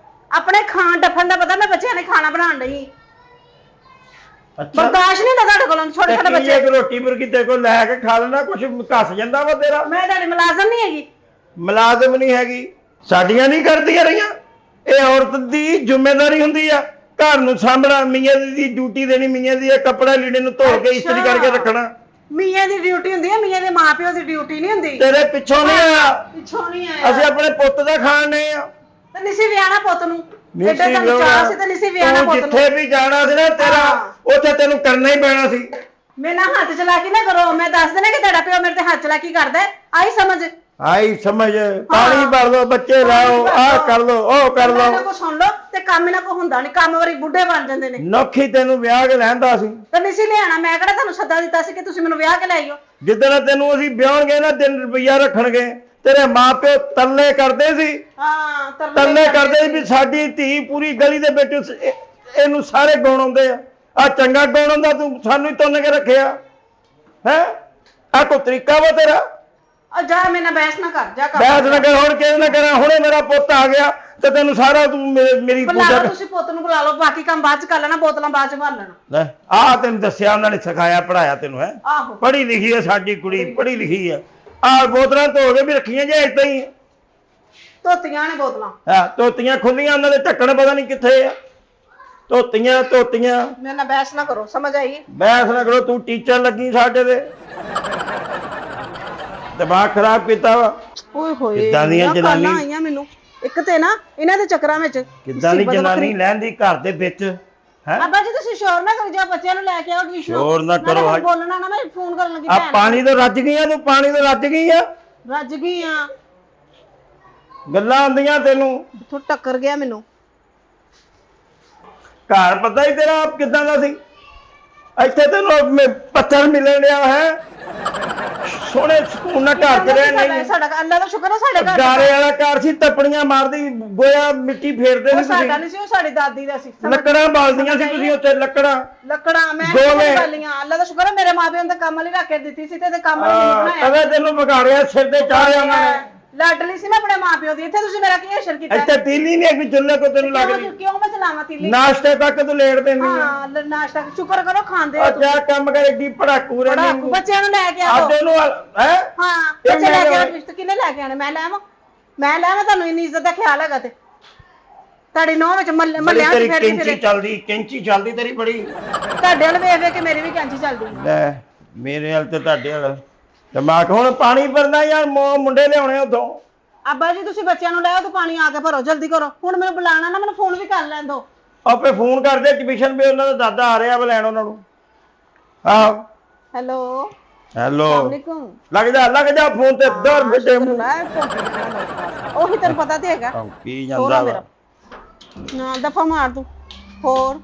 ਆਪਣੇ ਖਾਣ ਡੱਫਣ ਦਾ ਪਤਾ ਮੈਂ ਬੱਚਿਆਂ ਨੇ ਖਾਣਾ ਬਣਾਉਣ ਲਈ ਅੱਛਾ ਬਰਦਾਸ਼ਤ ਨਹੀਂ ਹੁੰਦਾ ਤੁਹਾਡੇ ਕੋਲੋਂ ਛੋਟੇ ਛੋਟੇ ਬੱਚੇ। ਇੱਕ ਰੋਟੀ ਮੁਰਗੀ ਤੇ ਕੋਲ ਲੈ ਕੇ ਖਾ ਲੈਣਾ ਕੁਝ ਘਸ ਜਾਂਦਾ ਵਾ ਤੇਰਾ। ਮੈਂ ਤੁਹਾਡੀ ਮੁਲਾਜ਼ਮ ਨਹੀਂ ਹੈਗੀ। ਮੁਲਾਜ਼ਮ ਨਹੀਂ ਹੈਗੀ। ਸਾਡੀਆਂ ਨਹੀਂ ਕਰਦੀਆਂ ਰਹੀਆਂ। ਇਹ ਔਰਤ ਦੀ ਜ਼ਿੰਮੇਵਾਰੀ ਹੁੰਦੀ ਆ ਘਰ ਨੂੰ ਸਾਂਭਣਾ। ਮੀਆਂ ਦੀ ਡਿਊਟੀ ਦੇਣੀ। ਮੀਆਂ ਦੀ ਇਹ ਕੱਪੜਾ ਲੀੜੇ ਨੂੰ ਧੋ ਕੇ ਇਸਤਰੀ ਕਰਕੇ ਰੱਖਣਾ। ਮੀਆਂ ਦੀ ਡਿਊਟੀ ਹੁੰਦੀ ਹੈ। ਮੀਆਂ ਦੇ ਮਾਪਿਓ ਦੀ ਡਿਊਟੀ ਨਹੀਂ ਹੁੰਦੀ। ਤੇਰੇ ਪਿੱਛੋਂ ਨਹੀਂ ਆਇਆ। ਪਿੱਛੋਂ ਨਹੀਂ ਆਇਆ। ਅਸੀਂ ਆਪਣੇ ਪੁੱਤ ਦਾ ਖਾਣੇ ਆ। ਤੇ ਨਿਸੀ ਵਿਆਹਣਾ ਪੁੱਤ ਨੂੰ। ਐਡਾ ਤੁਹਾਨੂੰ ਚਾਹ ਸੀ ਤੇ ਨਿਸੀ ਵਿਆਹਣਾ ਤੂੰ ਪੁੱਤ ਨੂੰ। ਜਿੱਥੇ ਵੀ ਜਾਣਾ ਸੀ ਨਾ ਤੇਰਾ ਉੱਥੇ ਤੈਨੂੰ ਕਰਨਾ ਹੀ ਪੈਣਾ ਸੀ। ਮੇਰੇ ਨਾਲ ਹੱਥ ਚਲਾਕੀ ਨਾ ਕਰੋ। ਮੈਂ ਦੱਸ ਦੇਣਾ ਕਿ ਤੁਹਾਡਾ ਪਿਓ ਮੇਰੇ ਤੇ ਹੱਥ ਚਲਾਕੀ ਕਰਦਾ ਹੈ। ਆਈ ਸਮਝ। ਆਈ ਸਮਝ। ਪਾਣੀ ਭਰ ਲਓ ਬੱਚੇ ਲਾਓ ਆਹ ਕਰ ਲਓ ਉਹ ਕਰ ਇਹਨਾਂ ਲਓ। ਕੋ ਸੁਣ ਲਓ ਤੇ ਕੰਮ ਇਹਨਾਂ ਕੋ ਹੁੰਦਾ ਨਹੀਂ। ਕੰਮ ਵਾਰੀ ਬੁੱਢੇ ਬਣ ਜਾਂਦੇ ਨੇ। ਨੌਖੀ ਤੈਨੂੰ ਵਿਆਹ ਕੇ ਲੈਂਦਾ ਸੀ। ਤੇ ਨਿਸੀ ਲਿਆਣਾ। ਮੈਂ ਕਿਹੜਾ ਤੁਹਾਨੂੰ ਸੱਦਾ ਦਿੱਤਾ ਸੀ ਕਿ ਤੁਸੀਂ ਮੈਨੂੰ ਵਿਆਹ ਕੇ ਲਿਆਈਓ। ਜਿੱਦਣ ਤੈਨੂੰ ਅਸੀਂ ਵਿਆਹਣਗੇ ਨਾ 3 ਰੁਪਈਆ ਰੱਖਣਗੇ ਤੇਰੇ ਮਾਪਿਓ ਤਰਲੇ ਕਰਦੇ ਸੀ। ਹਾਂ ਤਰਲੇ ਕਰਦੇ ਸੀ ਵੀ ਸਾਡੀ ਧੀ ਪੂਰੀ ਗਲੀ ਦੇ ਵਿੱਚ ਇਹਨੂੰ ਸਾਰੇ ਗੁਣ ਆਉਂਦੇ ਆ ਚੰਗਾ ਗੁਣ ਹੁੰਦਾ ਤੂੰ ਸਾਨੂੰ ਹੀ ਤੁੰਨ ਕੇ ਰੱਖਿਆ ਹੈ। ਆ ਕੋਈ ਤਰੀਕਾ ਵਾ ਤੇਰਾ? ਆ ਜਾ ਮੇਰੇ ਨਾਲ ਬਹਿਸ ਨਾ ਕਰ। ਜਾ ਕਰ ਬੈਠ ਨਾ ਕਰ। ਹੁਣ ਕਿਹਦੇ ਨਾਲ ਕਰਾਂ? ਹੁਣੇ ਮੇਰਾ ਪੁੱਤ ਆ ਗਿਆ ਤੇ ਤੈਨੂੰ ਸਾਰਾ ਤੂੰ ਮੇਰੀ ਬੁਲਾ ਪੂਜਾ ਲਓ ਤੁਸੀਂ ਪੁੱਤ ਨੂੰ ਬੁਲਾ ਲਓ। ਬਾਕੀ ਕੰਮ ਬਾਅਦ ਚ ਕਰ ਲੈਣਾ। ਬੋਤਲਾਂ ਬਾਅਦ ਚ ਭਰ ਲੈਣਾ। ਆ ਤੈਨੂੰ ਦੱਸਿਆ ਉਹਨਾਂ ਨੇ ਸਿਖਾਇਆ ਪੜਾਇਆ ਤੈਨੂੰ ਹੈ। ਆਹੋ ਪੜ੍ਹੀ ਲਿਖੀ ਹੈ ਸਾਡੀ ਕੁੜੀ ਪੜ੍ਹੀ ਲਿਖੀ ਹੈ। ਆ ਬੋਤਲਾਂ ਧੋ ਕੇ ਵੀ ਰੱਖੀਆਂ ਜੇ ਏਦਾਂ ਹੀ ਧੋਤੀਆਂ ਨੇ ਬੋਤਲਾਂ। ਹਾਂ ਧੋਤੀਆਂ ਖੁੱਲੀਆਂ ਉਹਨਾਂ ਦੇ ਢੱਕਣ ਪਤਾ ਨਹੀਂ ਕਿੱਥੇ ਆ। ਧੋਤੀਆਂ ਮੇਰੇ ਨਾਲ ਬਹਿਸ ਨਾ ਕਰੋ ਸਮਝ ਆਈ? ਬਹਿਸ ਨਾ ਕਰੋ। ਤੂੰ ਟੀਚਰ ਲੱਗੀ ਸਾਡੇ ਦੇ ਦਿਮਾਗ ਖਰਾਬ ਕੀਤਾ ਵਾ। ਓਏ ਹੋਏ ਕਿੱਦਾਂ ਦੀਆਂ ਜਨਾਨੀ ਆਈਆਂ ਮੈਨੂੰ। ਇੱਕ ਤੇ ਨਾ ਇਹਨਾਂ ਦੇ ਚੱਕਰਾਂ ਵਿੱਚ ਕਿੱਦਾਂ ਦੀ ਜਨਾਨੀ ਲੈਂਦੀ ਘਰ ਦੇ ਵਿੱਚ ਹੈ। ਅੱਬਾ ਜੀ ਤੁਸੀਂ ਸ਼ੋਰ ਨਾ ਕਰੀ। ਜਾ ਬੱਚਿਆਂ ਨੂੰ ਲੈ ਕੇ ਆਓ ਟਿਊਸ਼ਨ। ਸ਼ੋਰ ਨਾ ਕਰੋ। ਬੋਲਣਾ ਨਾ। ਮੈਂ ਫੋਨ ਕਰਨ ਲੱਗੀ ਆ ਪਾਣੀ ਤੋਂ ਰੱਜ ਗਈ ਆ ਤੂੰ। ਪਾਣੀ ਤੋਂ ਰੱਜ ਗਈ ਆ। ਰੱਜ ਗਈ ਆ। ਗੱਲਾਂ ਆਉਂਦੀਆਂ ਤੈਨੂੰ। ਇੱਥੋਂ ਟੱਕਰ ਗਿਆ ਮੈਨੂੰ। ਘਰ ਪਤਾ ਹੀ ਤੇਰਾ ਆਪ ਕਿੱਦਾਂ ਦਾ ਸੀ। ਇੱਥੇ ਤੈਨੂੰ ਪੱਥਰ ਮਿਲਣ ਡਿਆ ਹੈ। ਸੋਹਣੇ ਸਕੂਨ ਨਾਲ ਘਰ ਚ ਰਹਿ ਨਹੀਂ। ਸਾਡਾ ਅੱਲਾ ਦਾ ਸ਼ੁਕਰ ਹੈ ਸਾਡੇ ਘਰ ਗਾਰੇ ਵਾਲਾ ਘਰ ਸੀ। ਤਪੜੀਆਂ ਮਾਰਦੀ ਗੋਇਆ ਮਿੱਟੀ ਫੇਰਦੇ ਉਹ ਸੀ ਸਾਡਾ ਤੁਸੀਂ। ਨਹੀਂ ਸੀ। ਉਹ ਸਾਡੀ ਦਾਦੀ ਦਾ ਸੀ। ਲੱਕੜਾਂ ਬਾਲਦੀਆਂ ਸੀ ਤੁਸੀਂ ਉੱਥੇ ਲੱਕੜਾਂ ਮੈਂ ਦੋਵੇਂ। ਬਾਲੀਆਂ। ਅੱਲਾ ਦਾ ਸ਼ੁਕਰ ਹੈ ਮੇਰੇ ਮਾਪਿਆਂ ਨੇ ਤਾਂ ਕੰਮ ਵਾਲੀ ਰੱਖ ਕੇ ਦਿੱਤੀ ਸੀ ਤੇ ਕੰਮ ਵਾਲੀ ਮੈਨੂੰ ਬਣਾਇਆ। ਕਦੇ ਤੈਨੂੰ ਵਿਗਾੜਿਆ ਸਿਰ ਤੇ ਚਾੜਿਆ ਉਹਨਾਂ ਨੇ। ਲਾਡਲੀ ਸੀ ਮੈਂ ਆਪਣੇ ਮਾਪਿਓ ਦੀ। ਇੱਥੇ ਤੁਸੀਂ ਮੇਰਾ ਕੀ ਹਸ਼ਰ ਕੀਤਾ? ਇੱਥੇ ਤੀਲੀ ਨਹੀਂ ਇੱਕ ਚੁੱਲ੍ਹੇ ਕੋ ਤੈਨੂੰ ਲੱਗਦੀ। ਕਿਉਂ ਮੈਂ ਚਲਾਵਾਂ ਤੀਲੀ? ਨਾਸ਼ਤੇ ਤੱਕ ਤੂੰ ਲੇਟ ਦਿੰਦੀ ਆ। ਹਾਂ ਨਾਸ਼ਤਾ ਸ਼ੁਕਰ ਕਰੋ ਖਾਂਦੇ ਹੋ ਅੱਛਾ ਕੰਮ ਕਰ ਏਡੀ ਪੜਾਕੂ ਰਹਿੰਦੀ। ਬੱਚਿਆਂ ਨੂੰ ਲੈ ਕੇ ਆਓ। ਆਦੇ ਨੂੰ ਹੈ ਹਾਂ ਬੱਚੇ ਲੈ ਕੇ ਆਓ। ਕਿੰਨੇ ਲੈ ਕੇ ਆਣੇ? ਮੈਂ ਲੈਵਾਂ ਤੁਹਾਨੂੰ ਇੰਨੀ ਇੱਜ਼ਤ ਦਾ ਖਿਆਲ ਹੈਗਾ ਤੇ ਤੁਹਾਡੀ ਨੌਂ ਵਿੱਚ ਬੜੀ ਮੱਲਿਆਂ ਤੇਰੀ ਚ ਫਿਰਦੀ ਕੈਂਚੀ ਫਿਰੇ ਚੱਲਦੀ, ਕੈਂਚੀ ਚੱਲਦੀ ਤੇਰੀ ਬੜੀ। ਤੁਹਾਡੇ ਵੱਲ ਵੇਖ ਵੇਖ ਕੇ ਮੇਰੀ ਵੀ ਕੈਂਚੀ ਚੱਲਦੀ ਲੈ ਮੇਰੇ ਵੱਲ ਤੇ ਤੁਹਾਡੇ ਵੱਲ ਦਿਮਾਗ। ਹੁਣ ਪਾਣੀ ਭਰਨਾ ਯਾਰ, ਮੁੰਡੇ ਲਿਆਉਣੇ ਉਦੋਂ। ਅੱਬਾ ਜੀ ਤੁਸੀਂ ਬੱਚਿਆਂ ਨੂੰ ਲੈ ਆਓ ਤੇ ਪਾਣੀ ਆ ਕੇ ਭਰੋ, ਜਲਦੀ ਕਰੋ। ਹੁਣ ਮੈਨੂੰ ਬੁਲਾਣਾ ਨਾ, ਮੈਨੂੰ ਫੋਨ ਵੀ ਕਰ ਲੈਣ ਦਿਓ। ਆਪੇ ਫੋਨ ਕਰਦੇ ਟਿਊਸ਼ਨ ਵੀ, ਉਹਨਾਂ ਦਾ ਦਾਦਾ ਆ ਰਿਹਾ ਵਾ ਲੈਣ ਉਹਨਾਂ ਨੂੰ। ਆਹੋ ਹੈਲੋ ਹੈਲੋ, ਅਸਲਾਮੁਅਲੈਕੁਮ। ਲੱਗ ਜਾ ਫੋਨ ਤੇ ਦਰ ਬਿੱਟੇ ਮੂੰਹ। ਉਹੀ ਤੈਨੂੰ ਪਤਾ ਤੇ ਹੈਗਾ। ਕੀ ਹੋਰ ਜਾਂਦਾ ਮੇਰਾ ਵਾ। ਨਾ ਦਫਾ ਮਾਰ ਤੂੰ। ਹੋਰ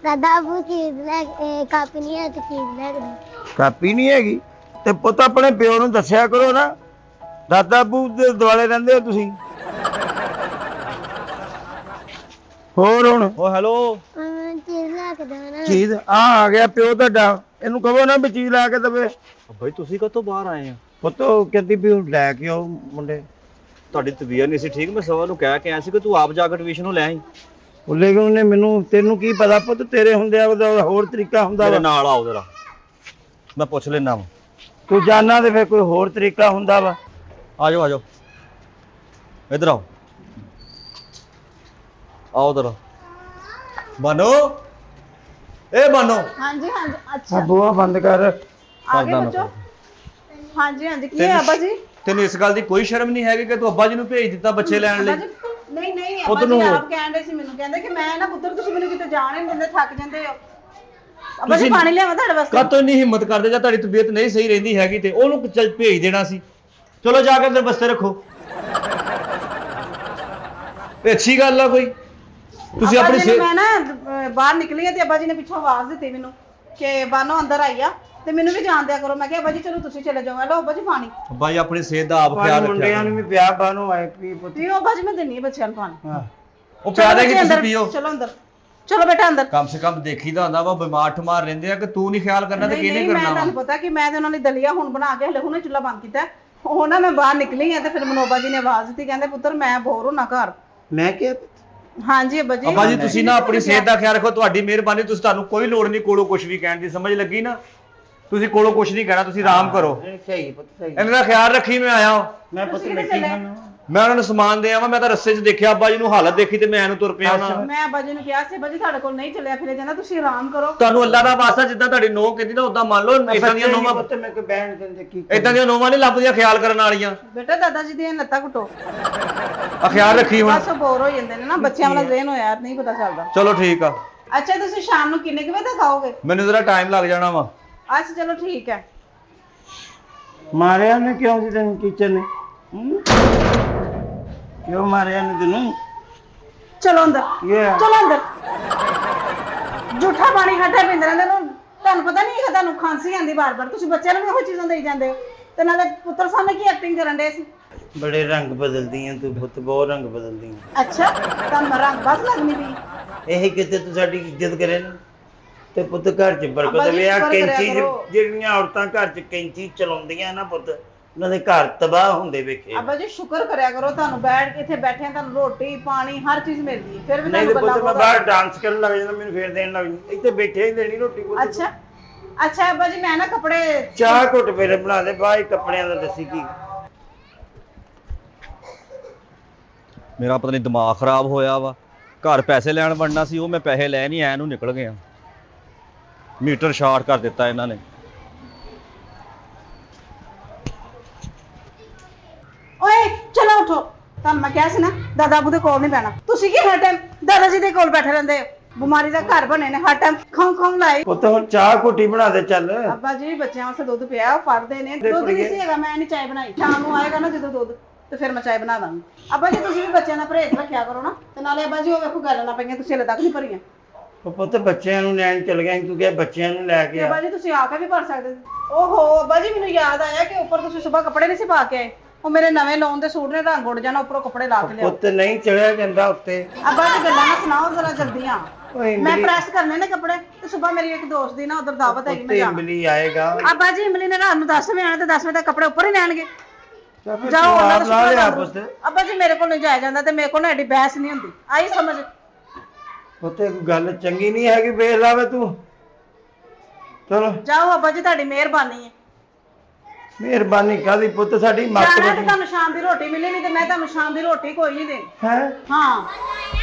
दादा वो चीज कापी नहीं है तो चीज ले ਕਾਪੀ ਨਹੀਂ ਹੈਗੀ ਤੇ ਪੁੱਤ ਆਪਣੇ ਪਿਓ ਨੂੰ ਦੱਸਿਆ ਕਰੋ ਨਾ, ਦਾਦਾ ਬੂ ਦੇ ਦੁਆਲੇ ਰਹਿੰਦੇ ਹੋ ਤੁਸੀਂ। ਹੋਰ ਹੁਣ ਓ ਹੈਲੋ, चीज ला के दो ना ਚੀਜ਼ ਆ ਗਿਆ ਪਿਓ ਤੁਹਾਡਾ, ਇਹਨੂੰ ਕਹੋ ਨਾ ਵੀ ਚੀਜ਼ ਲੈ ਕੇ ਦੇਵੇ। ਬਾਈ ਤੁਸੀਂ ਕਦੋਂ ਬਾਹਰ ਆਏ ਆ? ਪੁੱਤ ਉਹ ਕਹਿੰਦੀ ਵੀ ਉਹ ਲੈ ਕੇ ਆਓ ਮੁੰਡੇ। ਤੁਹਾਡੀ ਤਬੀਅਤ ਨਹੀਂ ਸੀ ਠੀਕ, ਮੈਂ ਸਵਾ ਨੂੰ ਕਹਿ ਕੇ ਆਇਆ ਸੀ ਕਿ ਤੂੰ ਆਪ ਜਾ ਕੇ ਟਿਊਸ਼ਨ ਨੂੰ ਲੈ ਆਈ। ਉਹ ਲੇਕਿਨ ਉਹਨੇ ਮੈਨੂੰ, ਤੈਨੂੰ ਕੀ ਪਤਾ ਪੁੱਤ, ਤੇਰੇ ਹੁੰਦਿਆਂ ਉਹਦਾ ਹੋਰ ਤਰੀਕਾ ਹੁੰਦਾ ਮੇਰੇ ਵਾ। ਨਾਲ ਆਓ ਜਰਾ, ਮੈਂ ਪੁੱਛ ਲੈਣਾ ਵਾ। ਤੂੰ ਜਾਣਾ ਤੇ ਫਿਰ ਕੋਈ ਹੋਰ ਤਰੀਕਾ ਹੁੰਦਾ ਵਾ। ਆ ਜਾਓ ਇੱਧਰ ਆਓ, ਆਓ ਜਰਾ। ਬਾਨੋ, ਏ ਬਾਨੋ, ਹਾਂਜੀ ਹਾਂਜੀ ਆ ਅੱਛਾ ਬੂਹਾ ਬੰਦ ਕਰ। ਆ ਗਏ ਕਰਦਾ ਬੱਚੋ। ਮੈਂ। ਹਾਂਜੀ ਹਾਂਜੀ ਕੀ ਹੈ ਅੱਬਾ ਜੀ? ਤੈਨੂੰ ਇਸ ਗੱਲ ਦੀ ਕੋਈ ਸ਼ਰਮ ਨਹੀਂ ਹੈਗੀ ਕਿ ਤੂੰ ਅੱਬਾ ਜੀ ਨੂੰ ਭੇਜ ਦਿੱਤਾ ਬੱਚੇ ਲੈਣ ਅੱਬਾ ਲਈ? ਜੀ ਨਹੀਂ ਨਹੀਂ ਪੁੱਤ ਅੱਬਾ ਜੀ ਨੂੰ- ਆਪ ਕਹਿੰਦੇ ਸੀ, ਮੈਨੂੰ ਕਹਿੰਦੇ ਕਿ ਮੈਂ ਨਾ ਪੁੱਤਰ ਤੁਸੀਂ ਮੈਨੂੰ ਕਿਤੇ ਜਾਣ ਹੀ ਨਹੀਂ ਦਿੰਦੇ, ਥੱਕ ਜਾਂਦੇ ਹੋ। ਅੱਬਾ ਜੀ ਤੁਸੀਂ- ਪਾਣੀ ਲਿਆਵਾਂ ਤੁਹਾਡੇ ਵਾਸਤੇ? ਕਾਤੋਂ ਨਹੀਂ ਹਿੰਮਤ ਕਰਦੇ, ਜਾਂ ਤੁਹਾਡੀ ਤਬੀਅਤ ਨਹੀਂ ਸਹੀ ਰਹਿੰਦੀ ਹੈਗੀ ਤੇ ਉਹਨੂੰ ਚੱਲ ਭੇਜ ਦੇਣਾ ਸੀ। ਚਲੋ ਜਾ ਕੇ ਅੰਦਰ ਬਸਤੇ ਰੱਖੋ। ਇਹ ਅੱਛੀ ਗੱਲ ਆ ਕੋਈ? ਤੁਸੀਂ ਅੱਬਾ ਆਪਣੀ ਜੀ ਨੇ ਸਿਹਤ, ਮੈਂ ਨਾ ਬਾਹਰ ਨਿਕਲੀ ਆ ਤੇ ਅੱਬਾ ਜੀ ਨੇ ਪਿੱਛੋਂ ਆਵਾਜ਼ ਦਿੱਤੀ ਮੈਨੂੰ ਕਿ ਬਾਨੋ ਅੰਦਰ ਆਈ ਆ ਤੇ ਮੈਨੂੰ ਵੀ ਜਾਣ ਦਿਆ ਕਰੋ। ਮੈਂ ਕਿਹਾ ਅੱਬਾ ਜੀ ਚਲੋ ਤੁਸੀਂ ਚਲੇ ਜਾਓ। ਲਓ ਅੱਬਾ ਜੀ ਪਾਣੀ ਬਾਈ ਆਪਣੀ ਸਿਹਤ ਦਾ ਆਪ ਖਿਆਲ ਪਾਣੀ ਰੱਖਿਆ ਮੁੰਡਿਆਂ ਨੂੰ ਕਰੋ। ਵੀ ਪਿਆ ਬਾਹਰੋਂ ਆਏ ਪੀ ਪੁੱਤ। ਪੀਓ ਅੱਬਾ ਜੀ, ਮੈਂ ਦਿੰਨੀ ਆ ਬੱਚਿਆਂ ਨੂੰ ਪਾਣੀ। ਹਾਂ ਉਹ ਪਿਆ ਚਲੋ ਦੇਗੀ, ਬੱਚੇ ਤੁਸੀਂ ਅੰਦਰ, ਪੀਓ। ਚਲੋ ਅੰਦਰ, ਚਲੋ ਬੇਟਾ ਅੰਦਰ। ਕਮ ਸੇ ਕਮ ਦੇਖੀਦਾ ਹੁੰਦਾ ਵਾ ਬਿਮਾਰ ਠਮਾਰ ਰਹਿੰਦੇ ਆ ਕਿ ਤੂੰ ਨਹੀਂ ਖਿਆਲ ਕਰਨਾ ਤੇ ਨਹੀਂ ਕਿਹਨੇ ਨਹੀਂ ਮੈਂ ਕਰਨਾ ਤੁਹਾਨੂੰ ਵਾ? ਪਤਾ ਕਿ ਮੈਂ ਤੇ ਉਹਨਾਂ ਲਈ ਦਲੀਆ ਹੁਣ ਬਣਾ ਕੇ ਹਲੇ ਹੁਣੇ ਚੁੱਲ੍ਹਾ ਬੰਦ ਕੀਤਾ। ਉਹ ਨਾ ਮੈਂ ਬਾਹਰ ਨਿਕਲੀ ਆ ਤੇ ਫਿਰ ਮਨੋਬਾ ਜੀ ਨੇ ਆਵਾਜ਼ ਦਿੱਤੀ, ਕਹਿੰਦੇ ਪੁੱਤਰ ਮੈਂ ਬੋਰ ਹੋਣਾ ਘਰ। ਮੈਂ ਕਿਹਾ ਹਾਂਜੀ ਅੱਬਾ ਜੀ। ਅੱਬਾ ਜੀ ਤੁਸੀਂ ਨਾ ਆਪਣੀ ਸਿਹਤ ਦਾ ਖਿਆਲ ਰੱਖੋ, ਤੁਹਾਡੀ ਮਿਹਰਬਾਨੀ। ਤੁਸੀਂ ਤੁਹਾਨੂੰ ਕੋਈ ਲੋੜ ਨਹੀਂ ਕੋਲੋਂ ਕੁਝ ਵੀ ਕਹਿਣ ਦੀ, ਸਮਝ ਲੱਗੀ ਨਾ? ਤੁਸੀਂ ਕੋਲੋਂ ਕੁਝ ਨਹੀਂ ਕਹਿਣਾ, ਤੁਸੀਂ ਆਰਾਮ ਕਰੋ। ਸਹੀ ਪੁੱਤ ਸਹੀ। ਇਹਨਾਂ ਦਾ ਖਿਆਲ ਰੱਖੀ। ਮੈਂ ਆਇਆ ਹਾਂ, ਮੈਂ ਪੁੱਤ ਤੁਸੀਂ ਮਿੱਟੀ ਕਿੱਥੇ ਖਾਣਾ। ਮੈਂ ਉਹਨਾਂ ਨੂੰ ਸਮਾਨ ਦੇ ਆਵਾਂ। ਮੈਂ ਤਾਂ ਰਸਤੇ 'ਚ ਦੇਖਿਆ ਅੱਬਾ ਜੀ ਨੂੰ ਹਾਲਤ ਦੇਖੀ ਤੇ ਮੈਂ ਇਹਨੂੰ ਤੁਰ ਪਿਆ ਨਾ। ਮੈਂ ਅੱਬਾ ਜੀ ਨੂੰ ਕਿਹਾ ਸੀ ਅੱਬਾ ਜੀ ਤੁਹਾਡੇ ਕੋਲ ਨਹੀਂ ਚੱਲਿਆ ਫਿਰਿਆ ਜਾਂਦਾ, ਤੁਸੀਂ ਆਰਾਮ ਕਰੋ। ਤੁਹਾਨੂੰ ਅੱਲਾ ਦਾ ਵਾਸਤਾ, ਜਿੱਦਾਂ ਤੁਹਾਡੀ ਨੋਹ ਕਹਿੰਦੀ ਨਾ ਉਦਾਂ ਮੰਨ ਲਓ। ਇਦਾਂ ਦੀਆਂ ਨੋਹਾਂ, ਪੁੱਤ ਮੈਂ ਕੋਈ ਬਹਿਣ ਦਿੰਦੇ ਕੀ ਇਦਾਂ ਦੀਆਂ ਨੋਹਾਂ ਨਹੀਂ ਲੱਭਦੀਆਂ ਖਿਆਲ ਕਰਨ ਵਾਲੀਆਂ। ਬੇਟਾ ਦਾਦਾ ਜੀ ਦੀਆਂ ਲੱਤਾਂ ਘੁੱਟੋ। ਆ ਖਿਆਲ ਰੱਖੀ ਹੁਣ। ਬਸ ਬੋਰ ਹੋ ਜਾਂਦੇ ਨੇ ਨਾ ਬੱਚਿਆਂ ਵਾਲਾ ਜ਼ੇਨ ਹੋਇਆ, ਨਹੀਂ ਪਤਾ ਚੱਲਦਾ। ਚਲੋ ਠੀਕ ਆ, ਅੱਛਾ ਤੁਸੀਂ ਸ਼ਾਮ ਨੂੰ ਕਿੰਨੇ ਕੁ ਵਜੇ ਤੱਕ ਆਓਗੇ? ਮੈਨੂੰ ਜ਼ਰਾ ਟਾਈਮ ਲੱਗ ਜਾਣਾ ਵਾ। ਅੱਛਾ ਚਲੋ ਠੀਕ ਹੈ। ਮਾਰਿਆ ਨੇ ਕਿਉਂ ਸੀ ਤੈਨੂੰ ਟੀਚਰ ਨੇ? ਕਿਉਂ ਮਾਰਿਆ ਨੇ ਤੈਨੂੰ? ਚਲੋ ਅੰਦਰ, ਇਹ ਚਲੋ ਅੰਦਰ। ਝੂਠਾ ਪਾਣੀ ਖੱਟਾ ਪੀਂਦੇ ਰਹਿੰਦੇ ਨੂੰ, ਤੁਹਾਨੂੰ ਪਤਾ ਨਹੀਂ ਹੈਗਾ ਤੁਹਾਨੂੰ ਖਾਂਸੀ ਆਂਦੀ ਬਾਰ-ਬਾਰ। ਤੁਸੀਂ ਬੱਚਿਆਂ ਨੂੰ ਵੀ ਉਹੀ ਚੀਜ਼ਾਂ ਦੇਈ ਜਾਂਦੇ ਹੋ ਤੇ ਨਾਲੇ ਪੁੱਤਰ ਸਾਹਮਣੇ ਕੀ ਐਕਟਿੰਗ ਕਰਨ ਦੇ ਸੀ। ਬੜੇ ਰੰਗ ਬਦਲਦੀਆਂ ਤੂੰ ਪੁੱਤ, ਬਹੁਤ ਰੰਗ ਬਦਲਦੀਆਂ। ਅੱਛਾ ਤੁਹਾਨੂੰ ਰੰਗ ਬਸ ਲੱਗਣੀ ਪਈ। ਇਹ ਕਿਤੇ ਤੂੰ ਸਾਡੀ ਇੱਜ਼ਤ ਕਰੇ ਨਾ ਤੇ ਪੁੱਤ ਘਰ 'ਚ ਅੱਬਾ ਬਰਕਤ ਜੀ, ਵੇ। ਆ ਸ਼ੁਕਰ ਕਰਿਆ ਕੈਂਚੀ ਕਰੋ। ਜਿਹੜੀਆਂ ਔਰਤਾਂ ਘਰ 'ਚ ਕੈਂਚੀ ਚਲਾਉਂਦੀਆਂ ਨਾ ਪੁੱਤ, ਉਹਨਾਂ ਦੇ ਘਰ ਤਬਾਹ ਹੁੰਦੇ ਵੇਖੇ। ਅੱਬਾ ਜੀ ਸ਼ੁਕਰ ਕਰਿਆ ਕਰੋ, ਤੁਹਾਨੂੰ ਬੈਠ ਕੇ ਇੱਥੇ ਬੈਠਿਆਂ ਤੁਹਾਨੂੰ ਰੋਟੀ ਪਾਣੀ ਹਰ ਚੀਜ਼ ਮਿਲਦੀ ਹੈ, ਫਿਰ ਵੀ ਨਹੀਂ ਤੇ ਤੁਹਾਨੂੰ ਪੁੱਤ ਮੈਂ ਗੱਲਾਂ ਬਾਹਰ ਡਾਂਸ ਕਰਨ ਲੱਗ ਜਾਂਦਾ, ਮੈਨੂੰ ਫੇਰ ਦੇਣ ਲੱਗ ਜਾਂਦੀ। ਇੱਥੇ ਬੈਠੇ ਹੀ ਦੇਣੀ ਰੋਟੀ ਪੁੱਤ। ਅੱਛਾ ਅੱਛਾ ਅੱਬਾ ਜੀ ਮੈਂ ਨਾ ਕੱਪੜੇ ਚਾਹ ਘੁੱਟ ਫੇਰ ਬਣਾ ਦੇ, ਬਾਹਰ ਕੱਪੜਿਆਂ ਦਾ ਦੱਸੀ ਕੀ। ਮੇਰਾ ਪਤਾ ਨਹੀਂ ਦਿਮਾਗ ਖਰਾਬ ਹੋਇਆ ਵਾ। ਘਰ ਪੈਸੇ ਲੈਣ ਵੜਨਾ ਸੀ, ਉਹ ਮੈਂ ਪੈਸੇ ਲੈ ਨਹੀਂ ਆਇਆ ਨੂੰ ਨਿਕਲ ਗਿਆ। ਮੀਟਰ ਸ਼ਾਰਟ ਕਰ ਦਿੱਤਾ ਇਹਨਾਂ ਨੇ। ਓਏ ਚਲੋ ਉਠੋ, ਤੁਹਾਨੂੰ ਮੈਂ ਕਿਹਾ ਸੀ ਨਾ ਦਾਦਾ ਬਾਬੂ ਦੇ ਕੋਲ ਨਹੀਂ ਬਹਿਣਾ। ਤੁਸੀਂ ਕੀ ਹਰ ਟਾਈਮ ਦਾਦਾ ਜੀ ਦੇ ਕੋਲ ਬੈਠੇ ਰਹਿੰਦੇ ਹੋ? ਬਿਮਾਰੀ ਦਾ ਘਰ ਬਣੇ ਨੇ, ਹਰ ਟਾਈਮ ਖਾਂ ਲਾਏ। ਪੁੱਤ ਹੁਣ ਚਾਹ ਘੁੱਟੀ ਬਣਾ ਦੇ ਚੱਲ। ਅੱਬਾ ਜੀ ਬੱਚਿਆਂ ਵਾਸਤੇ ਦੁੱਧ ਪਿਆ, ਉਹ ਪੜਦੇ ਨੇ। ਦੁੱਧ ਨਹੀਂ ਸੀ ਹੈਗਾ, ਮੈਂ ਨਹੀਂ ਚਾਹ ਬਣਾਈ। ਸ਼ਾਮ ਨੂੰ ਆਏਗਾ ਨਾ ਜਦੋਂ ਦੁੱਧ ਤੇ ਫਿਰ ਮੈਂ ਚਾਹ ਬਣਾ ਦਾਂਗੀ। ਅੱਬਾ ਜੀ ਤੁਸੀਂ ਵੀ ਬੱਚਿਆਂ ਦਾ ਪਰਹੇਜ਼ ਰੱਖਿਆ ਕਰੋ ਨਾ। ਤੇ ਨਾਲੇ ਅੱਬਾ ਜੀ ਉਹ ਵੇਖੋ ਗੱਲ ਨਾ ਪਈਆਂ, ਤੁਸੀਂ ਹਲੇ ਤੱਕ ਨਹੀਂ ਭਰੀਆਂ। ਉਹ ਪੁੱਤ ਬੱਚਿਆਂ ਨੂੰ ਲੈਣ ਚਲ ਗਿਆ ਸੀ, ਤੂੰ ਕਿਹਾ ਬੱਚਿਆਂ ਨੂੰ ਲੈ ਕੇ ਤੇ ਆ। ਅੱਬਾ ਜੀ ਤੁਸੀਂ ਆ ਕੇ ਵੀ ਭਰ ਸਕਦੇ ਸੀ। ਓਹੋ ਅੱਬਾ ਜੀ ਮੈਨੂੰ ਯਾਦ ਆਇਆ ਕਿ ਉੱਪਰ ਤੁਸੀਂ ਸਵੇਰ ਕੱਪੜੇ ਨਹੀਂ ਸੀ ਪਾ ਕੇ ਆਏ। ਉਹ ਮੇਰੇ ਨਵੇਂ ਲੋਨ ਦੇ ਸੂਟ ਨੇ, ਰੰਗ ਉੱਡ ਜਾਣਾ, ਉੱਪਰੋਂ ਕੱਪੜੇ ਲਾ ਕੇ ਲਿਆਓ। ਪੁੱਤ ਨਹੀਂ ਚੜਿਆ ਜਾਂਦਾ ਉੱਤੇ। ਅੱਬਾ ਜੀ ਗੱਲਾਂ ਨਾ ਸੁਣਾਓ ਜ਼ਰਾ ਜਲਦੀਆਂ। ਓਏ ਮੈਂ ਇਮਲੀ, ਪ੍ਰੈਸ ਕਰਨੇ ਨੇ ਕੱਪੜੇ ਤੇ ਸਵੇਰ ਮੇਰੀ ਇੱਕ ਦੋਸਤ ਦੀ ਨਾ ਉਧਰ ਦਾਵਤ ਹੈਗੀ, ਮੈਂ ਉੱਤੇ ਜਾਣਾ। ਇਮਲੀ ਆਏਗਾ। ਅੱਬਾ ਜੀ ਇਮਲੀ ਨੇ ਰਾਤ ਨੂੰ 10 ਵਜੇ ਆਣਾ ਤੇ 10 ਵਜੇ ਤੱਕ ਕੱਪੜੇ ਉੱਪਰ ਹੀ ਲੈਣਗੇ। ਤਾਂ ਫਿਰ ਜਾਓ ਤੂੰ ਉਹਨਾਂ ਆਪ ਦਾ ਲਾ ਲਿਆ ਸੁਪਨਾ ਪੁੱਤ। ਅੱਬਾ ਜੀ ਮੇਰੇ ਕੋਲ ਨਹੀਂ ਜਾਇਆ ਜਾਂਦਾ ਤੇ ਮੇਰੇ ਕੋਲ ਨਾ ਐਡੀ ਬਹਿਸ ਨਹੀਂ ਹੁੰਦੀ, ਆਈ ਸਮਝ। ਉੱਤੇ ਕੋਈ ਗੱਲ ਚੰਗੀ ਨਹੀਂ ਹੈਗੀ, ਵੇਖ ਲਾਵੇ ਤੂੰ। ਚਲੋ ਜਾਓ ਅੱਬਾ ਜੀ ਤੁਹਾਡੀ ਮਿਹਰਬਾਨੀ ਹੈ। ਮਿਹਰਬਾਨੀ ਕਾਦੀ ਪੁੱਤ, ਸਾਡੀ ਮੱਤ ਜਾਣਾ ਤੇ ਵੱਡੀ ਤੁਹਾਨੂੰ ਸ਼ਾਮ ਦੀ ਰੋਟੀ ਮਿਲੇ ਨਹੀਂ ਤੇ ਮੈਂ ਤੁਹਾਨੂੰ ਸ਼ਾਮ ਦੀ ਰੋਟੀ ਕੋਈ ਨਹੀਂ ਦੇਣੀ। ਹੈ। ਹਾਂ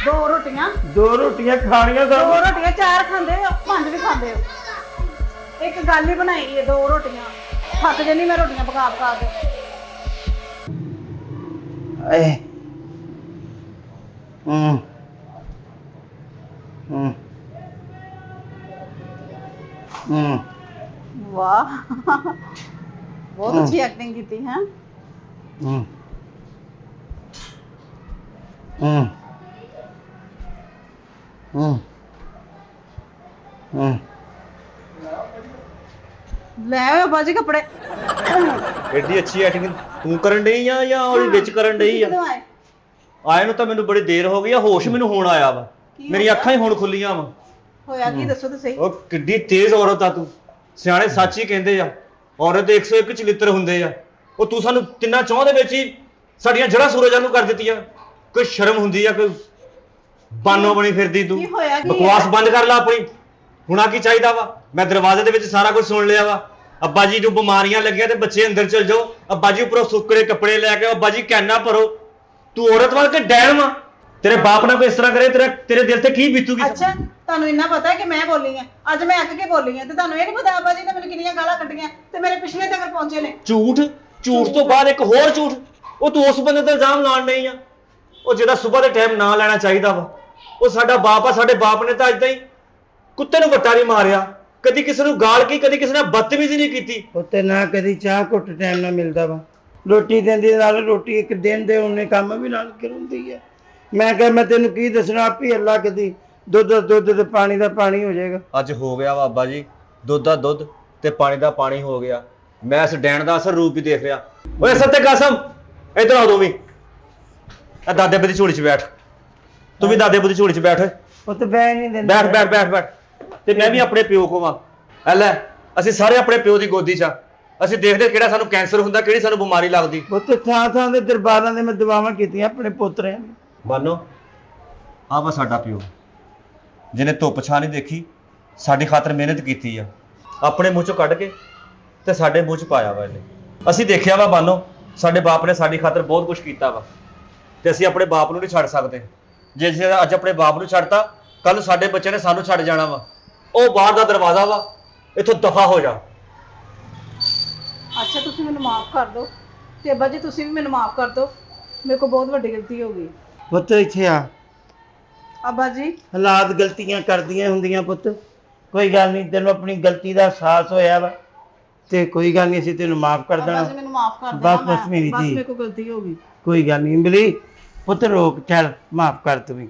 2 ਰੋਟੀਆਂ 2 ਰੋਟੀਆਂ ਖਾਣੀਆਂ 2 ਸਾਨੂੰ। ਰੋਟੀਆਂ 4 ਖਾਂਦੇ ਹੋ 5 ਵੀ ਖਾਂਦੇ ਹੋ। ਇੱਕ ਗੱਲ ਹੀ ਬਣਾਈ ਹੈ 2 ਰੋਟੀਆਂ। ਥੱਕ ਜਣੀ ਮੈਂ ਰੋਟੀਆਂ ਪਕਾ ਪਕਾ ਕੇ। ਏ ਹੂੰ ਹੂੰ ਹੂੰ ਵਾਹ ਬਹੁਤ ਅੱਛੀ ਐਕਟਿੰਗ ਕੀਤੀ ਹੈ। ਹੂੰ ਹੂੰ ਹੂੰ ਹੂੰ ਲੈ ਆਓ ਬਾਜੀ ਕੱਪੜੇ। ਐਡੀ ਅੱਛੀ ਐਕਟਿੰਗ ਤੂੰ ਕਰਨ ਡਈ ਆ ਜਾਂ ਉਹਦੇ ਵਿੱਚ ਕਰਨ ਡਈ ਆ? ਕਿਦੋਂ ਆਏ? ਆਏ ਨੂੰ ਤਾਂ ਮੈਨੂੰ ਬੜੀ ਦੇਰ ਹੋ ਗਈ ਆ, ਹੋਸ਼ ਮੈਨੂੰ ਹੁਣ ਆਇਆ ਵਾ। ਕੀ ਮੇਰੀ ਅੱਖਾਂ ਹੀ ਹੁਣ ਖੁੱਲੀਆਂ ਵਾ। ਹੋਇਆ ਕੀ ਦੱਸੋ ਤਾਂ ਸਹੀ। ਉਹ ਕਿੱਡੀ ਤੇਜ਼ ਔਰਤ ਆ ਤੂੰ। ਸਿਆਣੇ ਸੱਚ ਹੀ ਕਹਿੰਦੇ ਆ, ਔਰਤ ਦੇ 101 ਚਲਿੱਤਰ ਹੁੰਦੇ ਆ। ਉਹ ਤੂੰ ਸਾਨੂੰ ਤਿੰਨਾਂ ਚੌਂ ਦੇ ਵਿੱਚ ਹੀ ਸਾਡੀਆਂ ਜੜ੍ਹਾਂ ਸੂਰਜਾਂ ਨੂੰ ਕਰ ਦਿੱਤੀਆਂ। ਕੋਈ ਸ਼ਰਮ ਹੁੰਦੀ ਆ? ਕੋਈ ਬਾਨੋ ਬਣੀ ਫਿਰਦੀ ਤੂੰ। ਕੀ ਹੋਇਆ ਕੀ? ਬਕਵਾਸ ਬੰਦ ਕਰ ਲੈ ਆਪਣੀ। ਹੁਣਾ ਕੀ ਚਾਹੀਦਾ ਵਾ? ਮੈਂ ਦਰਵਾਜ਼ੇ ਦੇ ਵਿੱਚ ਸਾਰਾ ਕੁਝ ਸੁਣ ਲਿਆ ਵਾ। ਅੱਬਾ ਜੀ ਨੂੰ ਬਿਮਾਰੀਆਂ ਲੱਗੀਆਂ ਤੇ ਬੱਚੇ ਅੰਦਰ ਚਲ ਜਾਓ। ਅੱਬਾ ਜੀ ਉੱਪਰੋਂ ਸੁੱਕੜੇ ਕੱਪੜੇ ਲੈ ਕੇ ਅੱਬਾ ਜੀ ਕਹਿਣਾ ਭਰੋ। ਤੂੰ ਔਰਤ ਵਾਂ ਕਿ ਡੈਣ ਵਾਂ? ਤੇਰੇ ਬਾਪ ਨਾਲ ਕੋਈ ਇਸ ਤਰ੍ਹਾਂ ਕਰੇ ਤੇਰੇ ਦਿਲ ਤੇ ਕੀ ਬੀਤੂਗੀ? ਅੱਛਾ ਤੁਹਾਨੂੰ ਇੰਨਾ ਪਤਾ ਹੈ ਕਿ ਮੈਂ ਬੋਲੀ ਆ ਅੱਜ? ਮੈਂ ਅੱਕ ਕੇ ਬੋਲੀ ਆ ਤੇ ਤੁਹਾਨੂੰ ਇਹ ਨਹੀਂ ਪਤਾ ਅੱਬਾ ਜੀ ਨੇ ਮੈਨੂੰ ਕਿੰਨੀਆਂ ਗਾਲਾਂ ਕੱਢੀਆਂ ਤੇ ਮੇਰੇ ਪਿਛਲੇ ਤੱਕ ਪਹੁੰਚੇ ਨੇ। ਝੂਠ ਤੋਂ ਬਾਅਦ ਇੱਕ ਹੋਰ ਝੂਠ। ਉਹ ਤੂੰ ਉਸ ਬੰਦੇ ਤੇ ਇਲਜ਼ਾਮ ਲਾਉਣ ਨਹੀਂ ਆ, ਉਹ ਜਿਹੜਾ ਸਵੇਰ ਦੇ ਟਾਈਮ ਨਾ ਲੈਣਾ ਚਾਹੀਦਾ ਵਾ। ਉਹ ਸਾਡਾ ਬਾਪ ਆ। ਸਾਡੇ ਬਾਪ ਨੇ ਤਾਂ ਅੱਜ ਤਾਈਂ ਕੁੱਤੇ ਨੂੰ ਵੱਟਾ ਨਹੀਂ ਮਾਰਿਆ, ਕਦੀ ਕਿਸੇ ਨੂੰ ਗਾਲ ਕੀ, ਕਦੀ ਕਿਸੇ ਨਾਲ ਬਦਤਮੀਜ਼ੀ ਨਹੀਂ ਕੀਤੀ। ਉੱਤੇ ਨਾ ਕਦੀ ਚਾਹ ਘੁੱਟ ਟਾਈਮ ਨਾਲ ਮਿਲਦਾ ਵਾ। ਰੋਟੀ ਦਿੰਦੀ ਨਾਲ ਰੋਟੀ ਇੱਕ ਦਿਨ ਦੇ ਉਹਨੇ ਕੰਮ ਵੀ ਨਾਲ ਕਰਾਉਂਦੀ ਹੈ। ਮੈਂ ਕਿਹਾ ਮੈਂ ਤੈਨੂੰ ਕੀ ਦੱਸਣਾ, ਆਪੀ ਅੱਲਾ ਕਦੀ ਦੁੱਧ ਦਾ ਦੁੱਧ ਤੇ ਪਾਣੀ ਦਾ ਪਾਣੀ ਹੋ ਜਾਏਗਾ। ਅੱਜ ਹੋ ਗਿਆ ਵਾ ਅੱਬਾ ਜੀ, ਦੁੱਧ ਦਾ ਦੁੱਧ ਤੇ ਪਾਣੀ ਦਾ ਪਾਣੀ ਹੋ ਗਿਆ। ਮੈਂ ਇਸ ਡੈਣ ਦਾ ਅਸਲ ਰੂਪ ਹੀ ਦੇਖ ਰਿਹਾ। ਓਏ ਸੱਤੇ ਕਾਸਮ ਇੱਧਰ ਆ ਤੂੰ ਵੀ। ਆ ਦਾਦੇ ਬਦੀ ਝੋਲੀ 'ਚ ਬੈਠ। ਤੂੰ ਵੀ ਦਾਦੇ ਬਦੀ ਝੋਲੀ 'ਚ ਬੈਠ। ਉਹ ਤੇ ਬਹਿ ਨਹੀਂ ਦਿੰਦਾ। ਬੈਠ ਬੈਠ ਬੈਠ ਬੈਠ। ਤੇ ਮੈਂ ਵੀ ਆਪਣੇ ਪਿਓ ਕੋਲ ਵਾਂ। ਐ ਲੈ ਅਸੀਂ ਸਾਰੇ ਆਪਣੇ ਪਿਓ ਦੀ ਗੋਦੀ 'ਚ ਆ। ਅਸੀਂ ਦੇਖਦੇ ਕਿਹੜਾ ਸਾਨੂੰ ਕੈਂਸਰ ਹੁੰਦਾ, ਕਿਹੜੀ ਸਾਨੂੰ ਬਿਮਾਰੀ ਲੱਗਦੀ। ਉੱਤੇ ਥਾਂ ਥਾਂ ਦੇ ਦਰਬਾਰਾਂ ਦੇ ਮੈਂ ਦੁਆਵਾਂ ਕੀਤੀਆਂ ਆਪਣੇ ਪੋਤਰਿਆਂ ਨੂੰ। ਮਾਨੋ ਆ ਵਾ ਸਾਡਾ ਪਿਓ, ਜਿਹਨੇ ਧੁੱਪ ਛਾਂ ਨਹੀਂ ਦੇਖੀ, ਸਾਡੀ ਖਾਤਰ ਮਿਹਨਤ ਕੀਤੀ ਆ। ਆਪਣੇ ਮੂੰਹ 'ਚੋਂ ਕੱਢ ਕੇ ਤੇ ਸਾਡੇ ਮੂੰਹ 'ਚ ਪਾਇਆ ਵਾ ਇਹਨੇ। ਅਸੀਂ ਦੇਖਿਆ ਵਾ ਬਾਨੋ, ਸਾਡੇ ਬਾਪ ਨੇ ਸਾਡੀ ਖਾਤਰ ਬਹੁਤ ਕੁਝ ਕੀਤਾ ਵਾ ਤੇ ਅਸੀਂ ਆਪਣੇ ਬਾਪ ਨੂੰ ਨਹੀਂ ਛੱਡ ਸਕਦੇ। ਜੇ ਅਸੀਂ ਅੱਜ ਆਪਣੇ ਬਾਪ ਨੂੰ ਛੱਡਤਾ, ਕੱਲ ਸਾਡੇ ਬੱਚੇ ਨੇ ਸਾਨੂੰ ਛੱਡ ਜਾਣਾ ਵਾ। ਉਹ ਬਾਹਰ ਦਾ ਦਰਵਾਜ਼ਾ ਵਾ, ਇੱਥੋਂ ਦਫਾ ਹੋ ਜਾ। ਅੱਛਾ ਤੁਸੀਂ ਮੈਨੂੰ ਮਾਫ ਕਰ ਦਿਓ ਤੇ ਅੱਬਾ ਜੀ ਤੁਸੀਂ ਵੀ ਮੈਨੂੰ ਮਾਫ ਕਰ ਦਿਓ। ਮੇਰੇ ਕੋਲ ਬਹੁਤ ਵੱਡੀ ਗਲਤੀ ਹੋ ਗਈ। ਪੁੱਤ ਇੱਥੇ ਆ। ਅੱਬਾ ਜੀ ਹਾਲਾਤ ਗਲਤੀਆਂ ਕਰਦੀਆਂ ਹੁੰਦੀਆਂ ਪੁੱਤ। ਕੋਈ ਗੱਲ ਨਹੀਂ, ਤੈਨੂੰ ਆਪਣੀ ਗਲਤੀ ਦਾ ਅਹਿਸਾਸ ਹੋਇਆ ਵਾ ਤੇ ਕੋਈ ਗੱਲ ਨਹੀਂ, ਅਸੀਂ ਤੈਨੂੰ ਮਾਫ ਕਰ ਅੱਬਾ ਦੇਣਾ। ਜੀ ਮੈਨੂੰ ਮਾਫ ਕਰ ਦੇਣਾ। ਬਸ ਮੇਰੀ ਬਸ ਧੀ, ਮੇਰੇ ਕੋਲ ਗਲਤੀ ਹੋ ਗਈ। ਕੋਈ ਗੱਲ ਨਹੀਂ। ਇਮਲੀ ਪੁੱਤ ਰੋਕ, ਚੱਲ ਮਾਫ ਕਰ ਤੂੰ ਵੀ।